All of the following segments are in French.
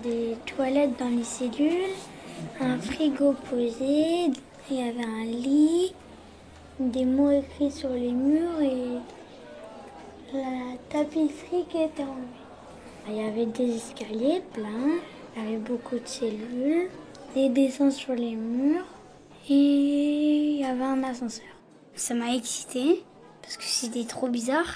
des toilettes dans les cellules, un frigo posé, il y avait un lit, des mots écrits sur les murs et la tapisserie qui était enlevée. Il y avait des escaliers pleins, il y avait beaucoup de cellules, des dessins sur les murs et il y avait un ascenseur. Ça m'a excitée parce que c'était trop bizarre,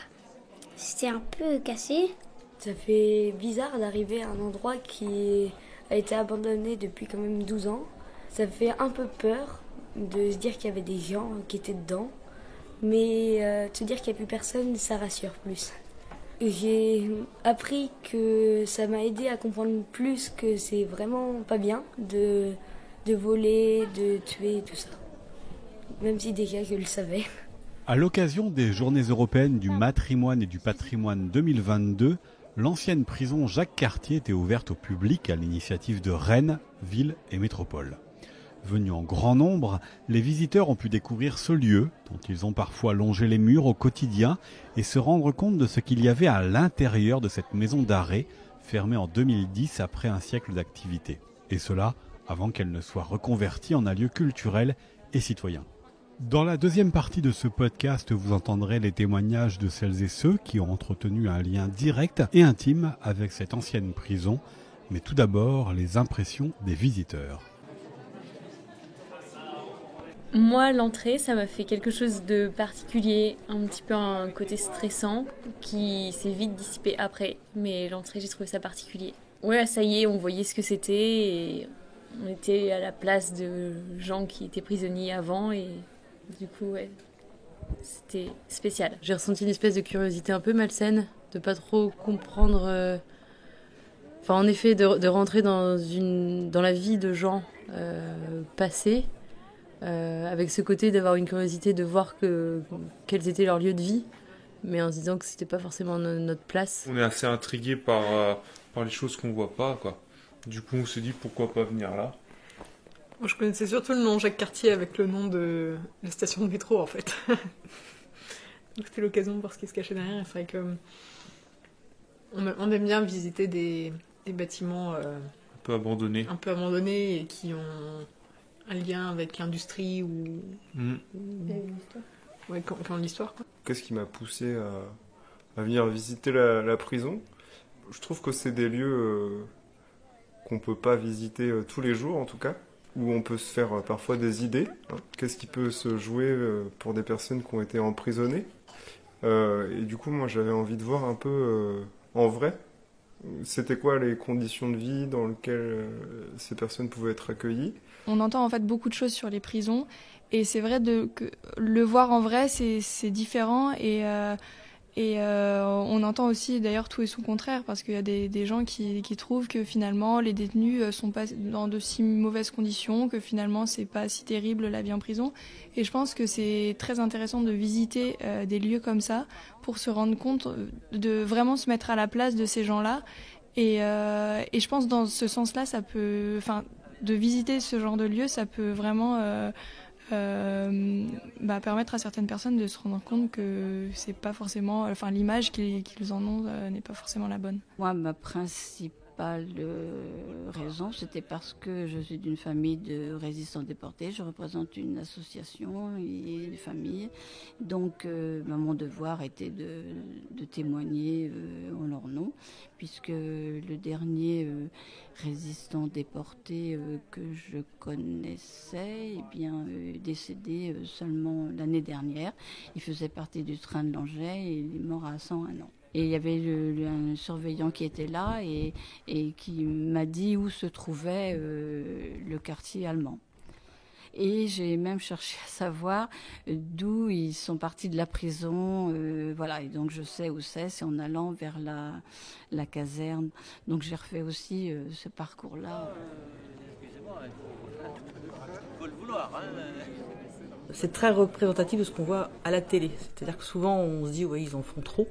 c'était un peu cassé. Ça fait bizarre d'arriver à un endroit qui a été abandonné depuis quand même 12 ans. Ça fait un peu peur de se dire qu'il y avait des gens qui étaient dedans. Mais de se dire qu'il n'y a plus personne, ça rassure plus. J'ai appris que ça m'a aidé à comprendre plus que c'est vraiment pas bien de voler, de tuer, tout ça. Même si déjà je le savais. À l'occasion des Journées européennes du matrimoine et du patrimoine 2022, l'ancienne prison Jacques Cartier était ouverte au public à l'initiative de Rennes, ville et métropole. Venus en grand nombre, les visiteurs ont pu découvrir ce lieu, dont ils ont parfois longé les murs au quotidien, et se rendre compte de ce qu'il y avait à l'intérieur de cette maison d'arrêt, fermée en 2010 après un siècle d'activité. Et cela avant qu'elle ne soit reconvertie en un lieu culturel et citoyen. Dans la deuxième partie de ce podcast, vous entendrez les témoignages de celles et ceux qui ont entretenu un lien direct et intime avec cette ancienne prison, mais tout d'abord les impressions des visiteurs. Moi, l'entrée, ça m'a fait quelque chose de particulier, un petit peu un côté stressant qui s'est vite dissipé après. Mais l'entrée, j'ai trouvé ça particulier. Ouais, ça y est, on voyait ce que c'était et on était à la place de gens qui étaient prisonniers avant et du coup, ouais, c'était spécial. J'ai ressenti une espèce de curiosité un peu malsaine, de pas trop comprendre... Enfin, en effet, de rentrer dans la vie de gens passés, avec ce côté d'avoir une curiosité de voir quels étaient leurs lieux de vie, mais en se disant que c'était pas forcément notre place. On est assez intrigué par les choses qu'on voit pas, quoi. Du coup, on s'est dit pourquoi pas venir là. Moi, je connaissais surtout le nom Jacques Cartier avec le nom de la station de métro, en fait. Donc c'était l'occasion de voir ce qui se cachait derrière. Et c'est vrai que on aime bien visiter des bâtiments Un peu abandonnés. Et qui ont un lien avec l'industrie ou ouais, qui ont l'histoire, quoi. Qu'est-ce qui m'a poussé à venir visiter la prison ? Je trouve que c'est des lieux qu'on peut pas visiter tous les jours, en tout cas, où on peut se faire parfois des idées. Qu'est-ce qui peut se jouer pour des personnes qui ont été emprisonnées ? Et du coup, moi, j'avais envie de voir un peu en vrai, c'était quoi les conditions de vie dans lesquelles ces personnes pouvaient être accueillies. On entend en fait beaucoup de choses sur les prisons et c'est vrai que le voir en vrai c'est différent et on entend aussi d'ailleurs tout et son contraire parce qu'il y a des gens qui trouvent que finalement les détenus sont pas dans de si mauvaises conditions, que finalement c'est pas si terrible la vie en prison et je pense que c'est très intéressant de visiter des lieux comme ça pour se rendre compte, de vraiment se mettre à la place de ces gens-là et je pense dans ce sens-là ça peut, enfin de visiter ce genre de lieu ça peut vraiment permettre à certaines personnes de se rendre compte que c'est pas forcément, enfin l'image qu'ils en ont n'est pas forcément la bonne. Moi, ma principale raison, c'était parce que je suis d'une famille de résistants déportés. Je représente une association et une famille. Donc, mon devoir était de témoigner en leur nom, puisque le dernier résistant déporté que je connaissais est décédé seulement l'année dernière. Il faisait partie du train de Langeais et il est mort à 101 ans. Et il y avait un surveillant qui était là et qui m'a dit où se trouvait le quartier allemand. Et j'ai même cherché à savoir d'où ils sont partis de la prison. Voilà, et donc je sais où c'est en allant vers la caserne. Donc j'ai refait aussi ce parcours-là. Excusez-moi, il faut le vouloir, hein. C'est très représentatif de ce qu'on voit à la télé. C'est-à-dire que souvent on se dit ouais, ils en font trop.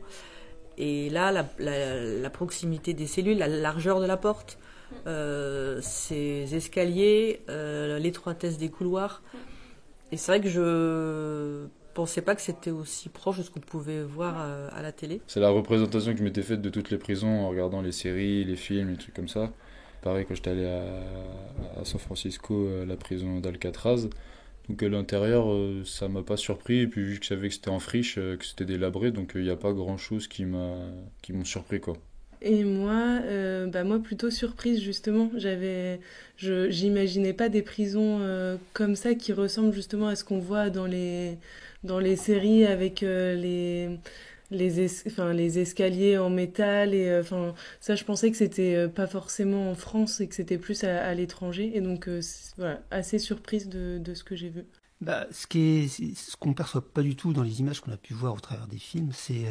Et là, la proximité des cellules, la largeur de la porte, ces escaliers, l'étroitesse des couloirs. Et c'est vrai que je pensais pas que c'était aussi proche de ce qu'on pouvait voir à la télé. C'est la représentation que je m'étais faite de toutes les prisons en regardant les séries, les films, les trucs comme ça. Pareil, quand j'étais allé à San Francisco, à la prison d'Alcatraz. Donc à l'intérieur, ça m'a pas surpris. Et puis vu que je savais que c'était en friche, que c'était délabré, donc il n'y a pas grand-chose qui m'ont surpris, quoi. Et moi, moi plutôt surprise justement. J'imaginais pas des prisons comme ça qui ressemblent justement à ce qu'on voit dans les séries avec les escaliers en métal et ça je pensais que c'était pas forcément en France et que c'était plus à l'étranger et donc voilà, assez surprise de ce que j'ai vu. Ce qu'on ne perçoit pas du tout dans les images qu'on a pu voir au travers des films, c'est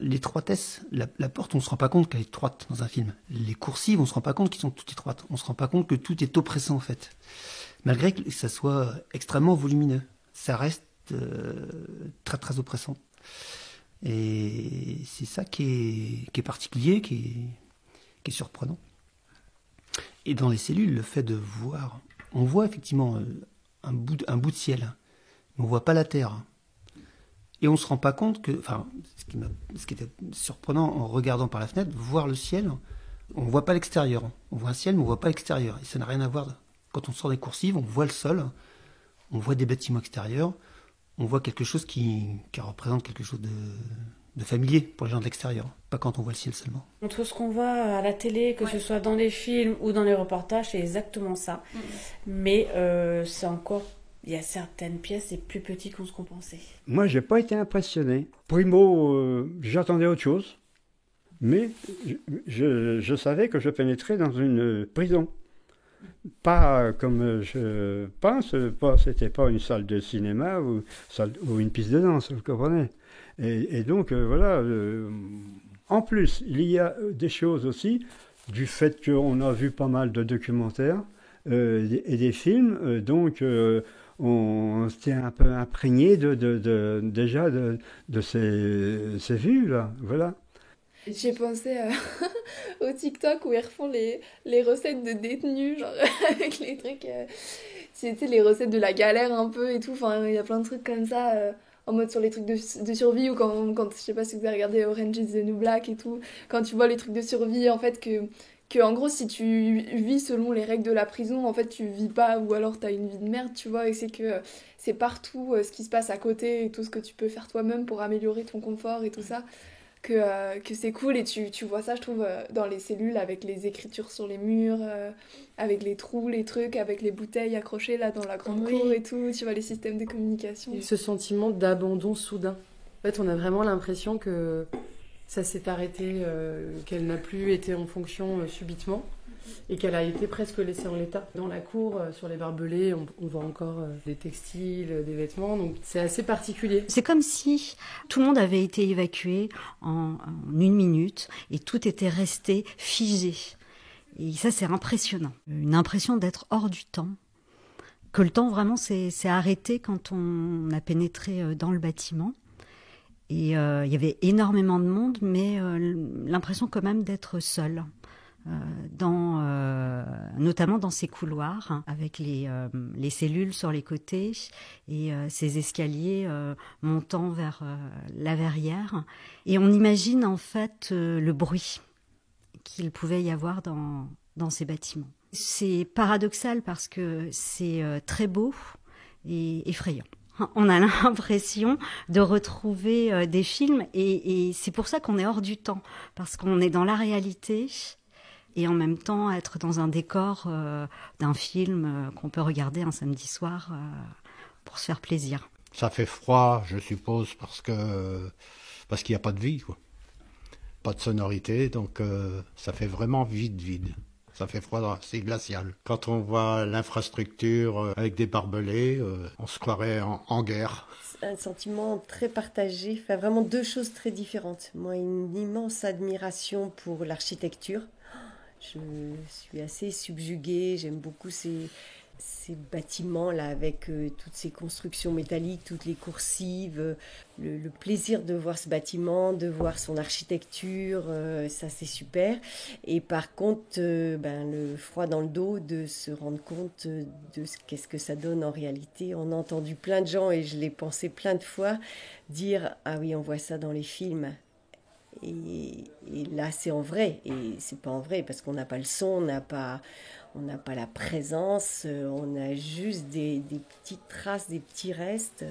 l'étroitesse. La porte, on ne se rend pas compte qu'elle est étroite dans un film. Les coursives, on ne se rend pas compte qu'elles sont toutes étroites. On ne se rend pas compte que tout est oppressant en fait. Malgré que ça soit extrêmement volumineux, ça reste très très oppressant. Et c'est ça qui est particulier, qui est surprenant. Et dans les cellules, le fait de voir, on voit effectivement un bout de ciel, mais on voit pas la terre. Et on se rend pas compte que, ce qui était surprenant en regardant par la fenêtre, voir le ciel, on voit pas l'extérieur. On voit un ciel, mais on voit pas l'extérieur. Et ça n'a rien à voir. Quand on sort des coursives, on voit le sol, on voit des bâtiments extérieurs, on voit quelque chose qui représente quelque chose de familier pour les gens de l'extérieur, pas quand on voit le ciel seulement. Entre ce qu'on voit à la télé, que ce soit dans les films ou dans les reportages, c'est exactement ça. Mais c'est encore... Il y a certaines pièces, c'est plus petit qu'on ce qu'on pensait. Moi, j'ai pas été impressionné. Primo, j'attendais autre chose, mais je savais que je pénétrais dans une prison. Pas comme je pense, c'était pas une salle de cinéma ou une piste de danse, vous comprenez. Et donc, voilà. En plus, il y a des choses aussi, du fait qu'on a vu pas mal de documentaires et des films, donc on s'était un peu imprégné déjà de ces vues-là, voilà. J'ai pensé au TikTok où ils refont les recettes de détenus, genre avec les trucs, c'était les recettes de la galère un peu et tout, enfin il y a plein de trucs comme ça, en mode sur les trucs de survie ou quand je sais pas si vous avez regardé Orange is the New Black et tout, quand tu vois les trucs de survie en fait que en gros si tu vis selon les règles de la prison en fait tu vis pas ou alors t'as une vie de merde tu vois et c'est que c'est partout ce qui se passe à côté et tout ce que tu peux faire toi-même pour améliorer ton confort et tout ça que c'est cool et tu vois ça je trouve dans les cellules avec les écritures sur les murs avec les trous, les trucs, avec les bouteilles accrochées là dans la grande cour et tout, tu vois les systèmes de communication. Et ce sentiment d'abandon soudain. En fait on a vraiment l'impression que ça s'est arrêté, qu'elle n'a plus été en fonction subitement et qu'elle a été presque laissée en l'état. Dans la cour, sur les barbelés, on voit encore des textiles, des vêtements, donc c'est assez particulier. C'est comme si tout le monde avait été évacué en 1 minute et tout était resté figé. Et ça, c'est impressionnant. Une impression d'être hors du temps. Que le temps vraiment s'est arrêté quand on a pénétré dans le bâtiment. Et il y avait énormément de monde, mais l'impression quand même d'être seul. Notamment dans ces couloirs avec les cellules sur les côtés et ces escaliers montant vers la verrière. Et on imagine en fait le bruit qu'il pouvait y avoir dans ces bâtiments. C'est paradoxal parce que c'est très beau et effrayant. On a l'impression de retrouver des films et c'est pour ça qu'on est hors du temps, parce qu'on est dans la réalité et en même temps être dans un décor d'un film qu'on peut regarder un samedi soir pour se faire plaisir. Ça fait froid, je suppose, parce qu'il n'y a pas de vie, quoi. Pas de sonorité, donc ça fait vraiment vide. Ça fait froid, c'est glacial. Quand on voit l'infrastructure avec des barbelés, on se croirait en guerre. Un sentiment très partagé, enfin vraiment deux choses très différentes. Moi, une immense admiration pour l'architecture. Je suis assez subjuguée, j'aime beaucoup ces bâtiments-là avec toutes ces constructions métalliques, toutes les coursives, le plaisir de voir ce bâtiment, de voir son architecture, ça c'est super. Et par contre, le froid dans le dos de se rendre compte de qu'est-ce que ça donne en réalité. On a entendu plein de gens, et je l'ai pensé plein de fois, dire « Ah oui, on voit ça dans les films ». Et là, c'est en vrai. Et c'est pas en vrai parce qu'on n'a pas le son, on n'a pas la présence, on a juste des petites traces, des petits restes.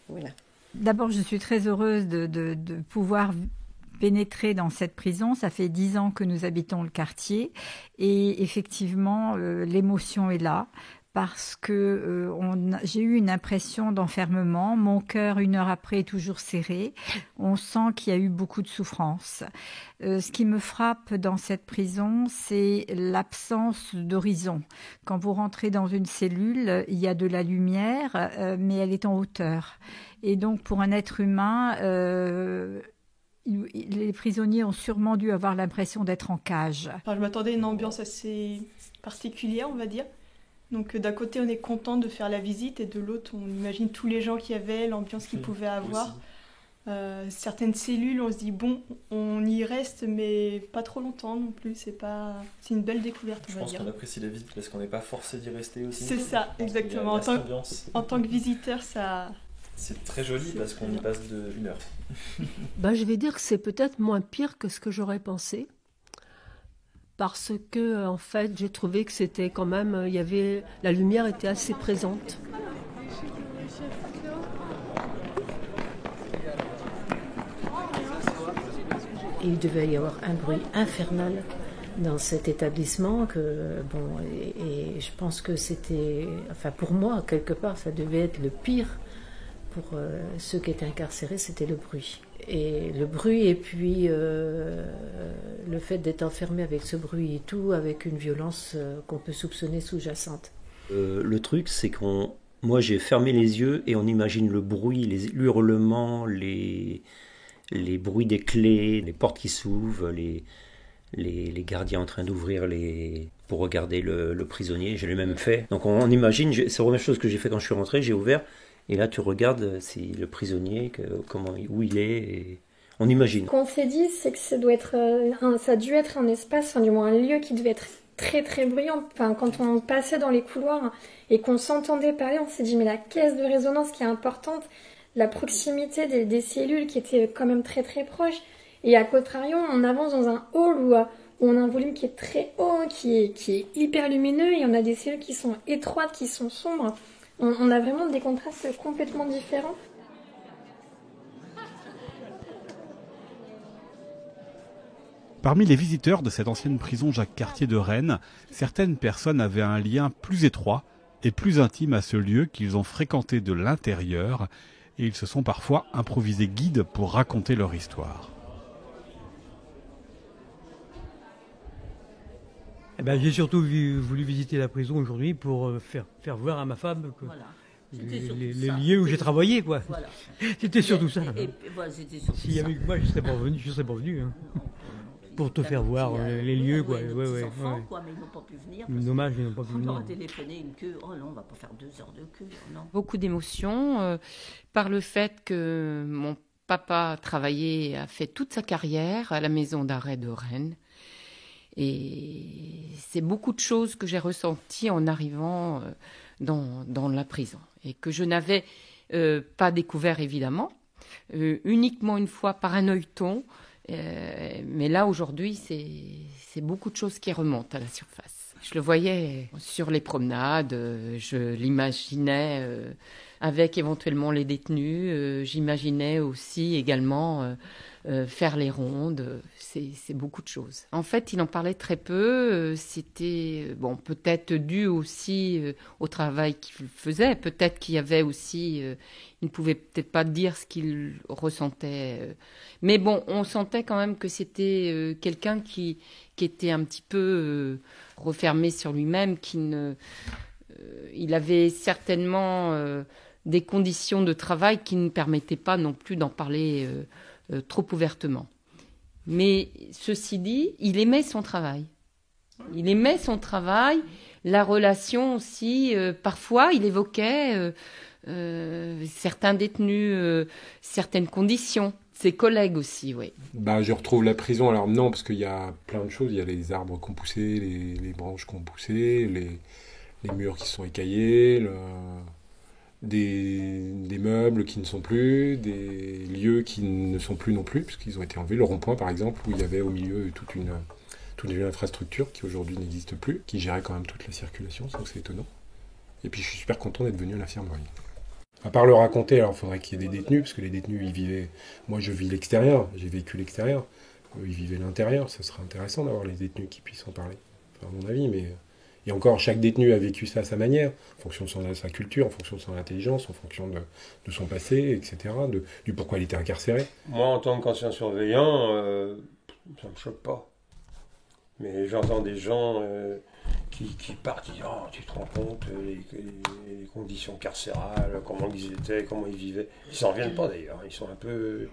Voilà. D'abord, je suis très heureuse de pouvoir pénétrer dans cette prison. Ça fait 10 ans que nous habitons le quartier et effectivement, l'émotion est là. Parce que j'ai eu une impression d'enfermement. Mon cœur, 1 heure après, est toujours serré. On sent qu'il y a eu beaucoup de souffrance. Ce qui me frappe dans cette prison, c'est l'absence d'horizon. Quand vous rentrez dans une cellule, il y a de la lumière, mais elle est en hauteur. Et donc, pour un être humain, les prisonniers ont sûrement dû avoir l'impression d'être en cage. Enfin, je m'attendais à une ambiance assez particulière, on va dire. Donc d'un côté, on est content de faire la visite et de l'autre, on imagine tous les gens qu'il y avait, l'ambiance qu'ils pouvaient avoir. Certaines cellules, on se dit, bon, on y reste, mais pas trop longtemps non plus. C'est une belle découverte, on va dire. Je pense qu'on apprécie la visite parce qu'on n'est pas forcé d'y rester aussi. C'est ça, exactement. En tant que visiteur, ça... C'est très joli parce qu'on y passe de 1 heure. Je vais dire que c'est peut-être moins pire que ce que j'aurais pensé. Parce que, en fait, j'ai trouvé que c'était quand même, la lumière était assez présente. Il devait y avoir un bruit infernal dans cet établissement et je pense que c'était, enfin pour moi, quelque part, ça devait être le pire pour ceux qui étaient incarcérés, c'était le bruit. Et le bruit et puis le fait d'être enfermé avec ce bruit et tout, avec une violence qu'on peut soupçonner sous-jacente. Le truc, c'est moi j'ai fermé les yeux et on imagine le bruit, les hurlements, les bruits des clés, les portes qui s'ouvrent, les gardiens en train d'ouvrir pour regarder le prisonnier. Je l'ai même fait. Donc on imagine, c'est la première chose que j'ai fait quand je suis rentré, j'ai ouvert. Et là, tu regardes, c'est le prisonnier, où il est, et on imagine. Ce qu'on s'est dit, c'est que ça a dû être un espace, enfin, du moins un lieu qui devait être très très bruyant. Enfin, quand on passait dans les couloirs et qu'on s'entendait parler, on s'est dit, mais la caisse de résonance qui est importante, la proximité des cellules qui étaient quand même très très proches. Et à contrario, on avance dans un hall où on a un volume qui est très haut, qui est hyper lumineux, et on a des cellules qui sont étroites, qui sont sombres. On a vraiment des contrastes complètement différents. Parmi les visiteurs de cette ancienne prison Jacques Cartier de Rennes, certaines personnes avaient un lien plus étroit et plus intime à ce lieu qu'ils ont fréquenté de l'intérieur, et ils se sont parfois improvisés guides pour raconter leur histoire. J'ai surtout voulu visiter la prison aujourd'hui pour faire voir à ma femme que les lieux où j'ai travaillé, quoi. Voilà. C'était surtout ça. S'il y avait que moi, je serais pas venu. Hein. Pour te faire voir les lieux, quoi. Ouais. Enfants, quoi, mais ils n'ont pas pu venir. Dommage, ils n'ont pas pu venir. On leur a téléphoné une queue. Oh non, on va pas faire 2 heures de queue. Non. Beaucoup d'émotions par le fait que mon papa a fait toute sa carrière à la maison d'arrêt de Rennes. Et c'est beaucoup de choses que j'ai ressenties en arrivant dans la prison et que je n'avais pas découvert évidemment, uniquement une fois par un œilleton. Mais là aujourd'hui, c'est beaucoup de choses qui remontent à la surface. Je le voyais sur les promenades, je l'imaginais avec éventuellement les détenus, j'imaginais aussi également faire les rondes, c'est beaucoup de choses. En fait, il en parlait très peu, c'était peut-être dû aussi au travail qu'il faisait, peut-être qu'il y avait aussi, il ne pouvait peut-être pas dire ce qu'il ressentait, mais bon, on sentait quand même que c'était quelqu'un qui était un petit peu refermé sur lui-même, il avait certainement des conditions de travail qui ne permettaient pas non plus d'en parler trop ouvertement. Mais ceci dit, il aimait son travail. Il aimait son travail, la relation aussi. Parfois, il évoquait certains détenus, certaines conditions. Ses collègues aussi, oui. Je retrouve la prison. Alors non, parce qu'il y a plein de choses. Il y a les arbres qui ont poussé, les branches qui ont poussé, les murs qui sont écaillés, des meubles qui ne sont plus, des lieux qui ne sont plus non plus, puisqu'ils ont été enlevés. Le rond-point, par exemple, où il y avait au milieu toute une infrastructure qui aujourd'hui n'existe plus, qui gérait quand même toute la circulation, donc c'est étonnant. Et puis je suis super content d'être venu à l'infirmerie. À part le raconter, alors il faudrait qu'il y ait des détenus, parce que les détenus, ils vivaient... Moi, je vis l'extérieur, j'ai vécu l'extérieur. Eux, ils vivaient l'intérieur. Ça serait intéressant d'avoir les détenus qui puissent en parler, enfin, à mon avis. Mais... Et encore, chaque détenu a vécu ça à sa manière, en fonction de sa culture, en fonction de son intelligence, en fonction de son passé, etc., du pourquoi il était incarcéré. Moi, en tant qu'ancien surveillant, ça ne me choque pas. Mais j'entends des gens... qui partent, disent « Oh, tu te rends compte, les conditions carcérales, comment ils étaient, comment ils vivaient. » Ils s'en reviennent pas d'ailleurs, ils sont un peu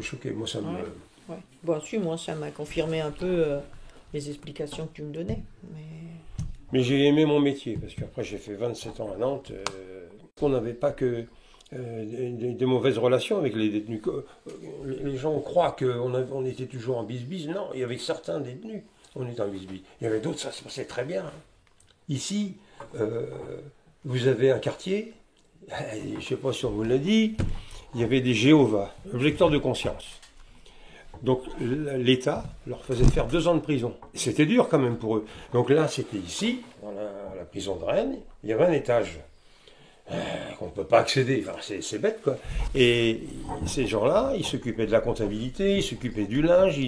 choqués. Moi, ça me... Ouais. Bon, si, moi, ça m'a confirmé un peu les explications que tu me donnais. Mais j'ai aimé mon métier, parce qu'après j'ai fait 27 ans à Nantes. On n'avait pas que des mauvaises relations avec les détenus. Les gens croient qu'on était toujours en bisbise. Non, il y avait certains détenus. On est en bisbille. Il y avait d'autres, ça se passait très bien. Ici, vous avez un quartier, je ne sais pas si on vous l'a dit, il y avait des Jéhovah, objecteurs de conscience. Donc l'État leur faisait faire 2 ans de prison. C'était dur quand même pour eux. Donc là, c'était ici, dans la prison de Rennes, il y avait un étage qu'on ne peut pas accéder. Enfin, c'est bête, quoi. Et ces gens-là, ils s'occupaient de la comptabilité, ils s'occupaient du linge,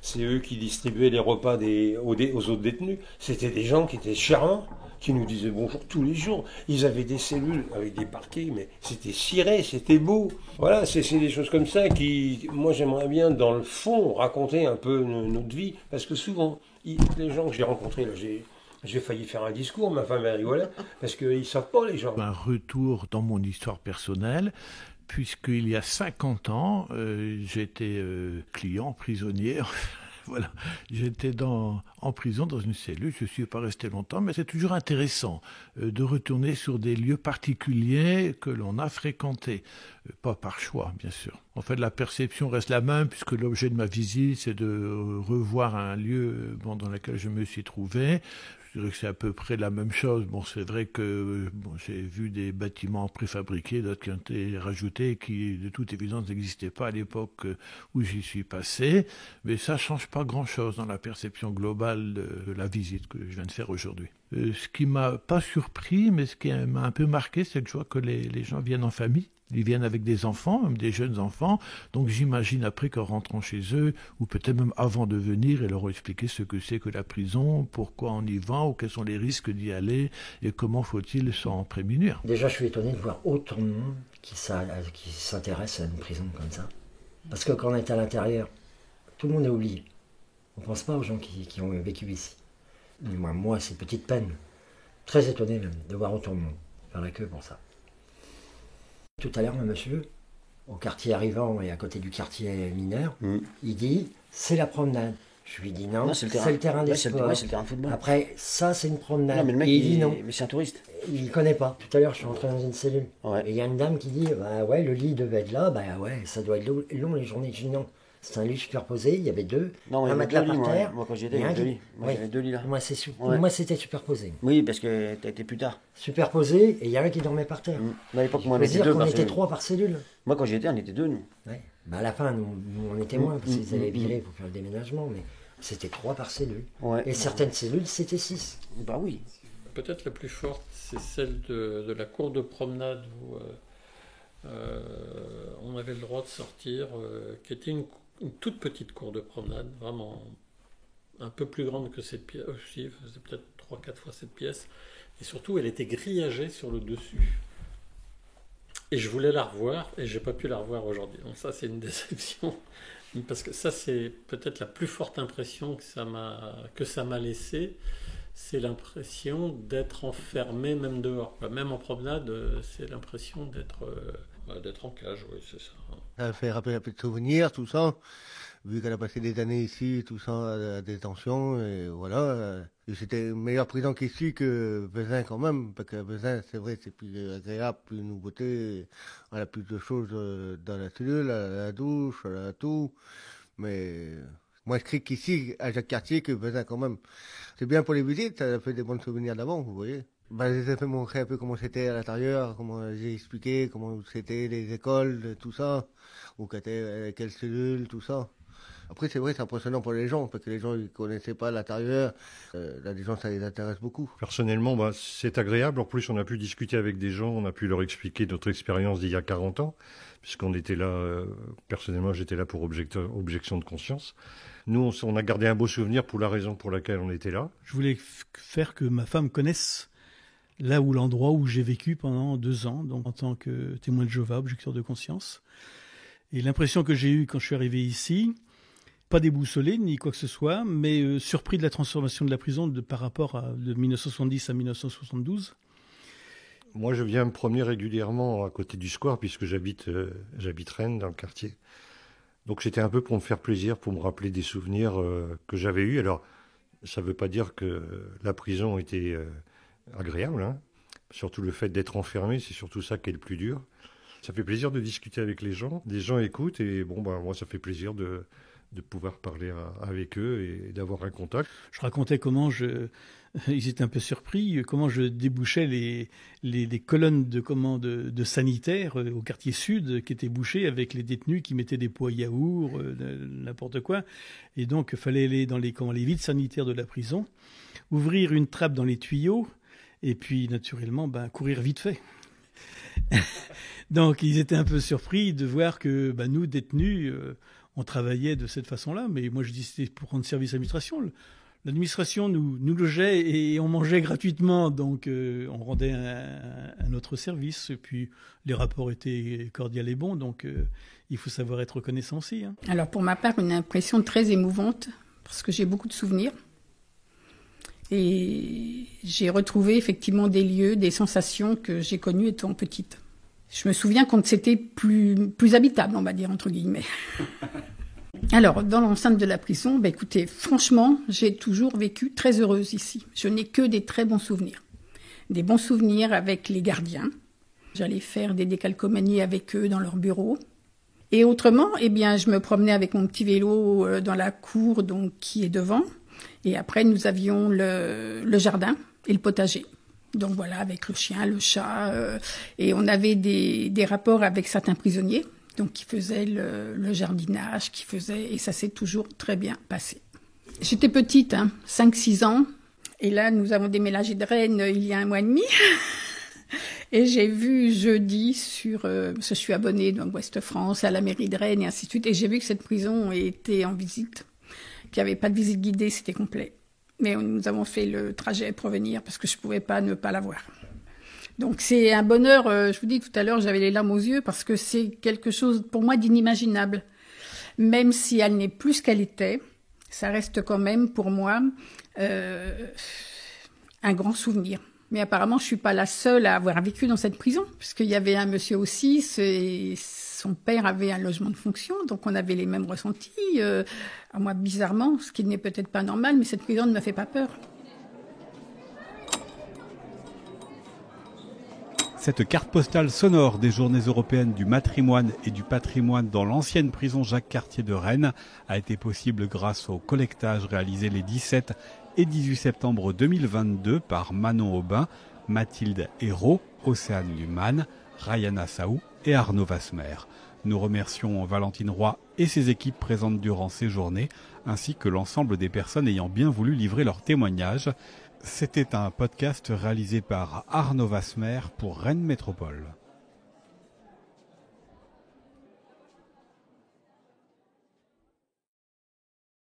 c'est eux qui distribuaient les repas aux autres détenus. C'était des gens qui étaient charmants, qui nous disaient bonjour tous les jours. Ils avaient des cellules avec des parquets, mais c'était ciré, c'était beau. Voilà, c'est des choses comme ça qui, moi j'aimerais bien, dans le fond, raconter un peu notre vie. Parce que souvent, les gens que j'ai rencontrés, là, j'ai failli faire un discours, ma femme elle rigolait, parce qu'ils ne savent pas, les gens. Un retour dans mon histoire personnelle, puisqu'il y a 50 ans, j'étais client, prisonnier. Voilà, j'étais en prison dans une cellule, je ne suis pas resté longtemps, mais c'est toujours intéressant de retourner sur des lieux particuliers que l'on a fréquentés. Pas par choix, bien sûr. En fait, la perception reste la même, puisque l'objet de ma visite, c'est de revoir un lieu dans lequel je me suis trouvé. Je dirais que c'est à peu près la même chose. Bon, c'est vrai que j'ai vu des bâtiments préfabriqués, d'autres qui ont été rajoutés, qui de toute évidence n'existaient pas à l'époque où j'y suis passé. Mais ça ne change pas grand-chose dans la perception globale de la visite que je viens de faire aujourd'hui. Ce qui m'a pas surpris, mais ce qui m'a un peu marqué, c'est que je vois que les gens viennent en famille. Ils viennent avec des enfants, même des jeunes enfants. Donc j'imagine après qu'en rentrant chez eux, ou peut-être même avant de venir, ils leur ont expliqué ce que c'est que la prison, pourquoi on y va, ou quels sont les risques d'y aller, et comment faut-il s'en prémunir. Déjà, je suis étonné de voir autant de monde qui s'intéresse à une prison comme ça. Parce que quand on est à l'intérieur, tout le monde est oublié. On ne pense pas aux gens qui ont vécu ici. Moi, c'est une petite peine. Très étonné même de voir autant de monde faire la queue pour ça. Tout à l'heure, un monsieur, au quartier arrivant et à côté du quartier mineur, il dit « c'est la promenade ». Je lui dis non, c'est le terrain des sports. C'est le terrain de football. Après, ça c'est une promenade. Non, mais le mec, il dit non. Mais c'est un touriste. Il ne connaît pas. Tout à l'heure, je suis rentré dans une cellule. Et il y a une dame qui dit bah ouais, le lit devait être là. Bah ouais, ça doit être long les journées. Je dis non. C'est un lit superposé, il y avait deux. Non, un matelas par terre. Moi, quand j'y étais, il y avait 2 lits. Moi, j'avais 2 lits là. Moi, c'était superposé. Oui, parce que t'as été plus tard. Superposé, et il y a un qui dormait par terre. À l'époque, moi, on était 2 par cellule. On était 3 par cellule. Moi, quand j'y étais, on était 2, nous. Ouais. Bah, à la fin, nous on était moins, parce qu'ils avaient viré pour faire le déménagement, mais c'était 3 par cellule. Et certaines cellules, c'était 6. Bah oui. Peut-être la plus forte, c'est celle de la cour de promenade où on avait le droit de sortir, qui était une toute petite cour de promenade, vraiment un peu plus grande que cette pièce aussi, faisait peut-être 3-4 fois cette pièce, et surtout elle était grillagée sur le dessus. Et je voulais la revoir, et j'ai pas pu la revoir aujourd'hui. Donc ça, c'est une déception, parce que ça, c'est peut-être la plus forte impression que ça m'a laissé, c'est l'impression d'être enfermé, même dehors. Même en promenade, c'est l'impression d'être en cage, oui, c'est ça. Ça fait rappeler un peu de souvenirs, tout ça. Vu qu'elle a passé des années ici, tout ça, à la détention, et voilà. C'était une meilleure prison qu'ici que Vezin quand même, parce que Vezin, c'est vrai, c'est plus agréable, plus de nouveautés, on a plus de choses dans la cellule, à la douche, à tout. Mais moins strict qu'ici, à Jacques-Cartier, que Vezin quand même. C'est bien pour les visites, ça fait des bons souvenirs d'avant, vous voyez. J'ai fait montrer un peu comment c'était à l'intérieur, comment j'ai expliqué comment c'était les écoles, tout ça, où étaient quelles cellules, tout ça. Après, c'est vrai, c'est impressionnant pour les gens, parce que les gens ne connaissaient pas l'intérieur. Là, les gens, ça les intéresse beaucoup. Personnellement, c'est agréable. En plus, on a pu discuter avec des gens, on a pu leur expliquer notre expérience d'il y a 40 ans, puisqu'on était là, personnellement, j'étais là pour objection de conscience. Nous, on a gardé un beau souvenir pour la raison pour laquelle on était là. Je voulais faire que ma femme connaisse là où l'endroit où j'ai vécu pendant 2 ans, donc en tant que témoin de Jéhovah, objecteur de conscience. Et l'impression que j'ai eue quand je suis arrivé ici, pas déboussolé ni quoi que ce soit, mais surpris de la transformation de la prison par rapport de 1970 à 1972. Moi, je viens me promener régulièrement à côté du square, puisque j'habite Rennes, dans le quartier. Donc c'était un peu pour me faire plaisir, pour me rappeler des souvenirs que j'avais eus. Alors, ça ne veut pas dire que la prison était agréable, hein. Surtout le fait d'être enfermé, c'est surtout ça qui est le plus dur. Ça fait plaisir de discuter avec les gens écoutent, et moi, ça fait plaisir de pouvoir parler avec eux et d'avoir un contact. Je racontais comment ils étaient un peu surpris, comment je débouchais les colonnes de sanitaires au quartier sud qui étaient bouchées avec les détenus qui mettaient des pots à yaourt, n'importe quoi. Et donc, il fallait aller dans les vides sanitaires de la prison, ouvrir une trappe dans les tuyaux et puis, naturellement, courir vite fait. Donc, ils étaient un peu surpris de voir que nous, détenus, on travaillait de cette façon-là, mais moi je dis c'était pour rendre service à l'administration. L'administration nous logeait et on mangeait gratuitement, donc on rendait un autre service. Et puis les rapports étaient cordiaux et bons, donc il faut savoir être reconnaissant aussi. Hein. Alors pour ma part, une impression très émouvante, parce que j'ai beaucoup de souvenirs. Et j'ai retrouvé effectivement des lieux, des sensations que j'ai connues étant petite. Je me souviens quand c'était plus habitable, on va dire, entre guillemets. Alors, dans l'enceinte de la prison, écoutez, franchement, j'ai toujours vécu très heureuse ici. Je n'ai que des très bons souvenirs. Des bons souvenirs avec les gardiens. J'allais faire des décalcomanies avec eux dans leur bureau. Et autrement, je me promenais avec mon petit vélo dans la cour donc, qui est devant. Et après, nous avions le jardin et le potager. Donc voilà, avec le chien, le chat, et on avait des rapports avec certains prisonniers, donc qui faisaient le jardinage, et ça s'est toujours très bien passé. J'étais petite, 5-6 ans, et là nous avons déménagé de Rennes il y a 1 mois et demi, et j'ai vu jeudi parce que je suis abonnée donc Ouest France, à la mairie de Rennes et ainsi de suite, et j'ai vu que cette prison était en visite, qu'il n'y avait pas de visite guidée, c'était complet. Mais nous avons fait le trajet pour venir parce que je ne pouvais pas ne pas la voir. Donc c'est un bonheur, je vous dis tout à l'heure, j'avais les larmes aux yeux parce que c'est quelque chose pour moi d'inimaginable. Même si elle n'est plus ce qu'elle était, ça reste quand même pour moi un grand souvenir. Mais apparemment, je ne suis pas la seule à avoir vécu dans cette prison, puisqu'il y avait un monsieur aussi, son père avait un logement de fonction, donc on avait les mêmes ressentis. Moi, bizarrement, ce qui n'est peut-être pas normal, mais cette prison ne me fait pas peur. Cette carte postale sonore des Journées européennes du matrimoine et du patrimoine dans l'ancienne prison Jacques-Cartier de Rennes a été possible grâce au collectage réalisé les 17 et 18 septembre 2022 par Manon Aubin, Mathilde Hérault, Océane Luman, Rayana Saou et Arnaud Vasmer. Nous remercions Valentine Roy et ses équipes présentes durant ces journées, ainsi que l'ensemble des personnes ayant bien voulu livrer leur témoignage. C'était un podcast réalisé par Arnaud Vasmer pour Rennes Métropole.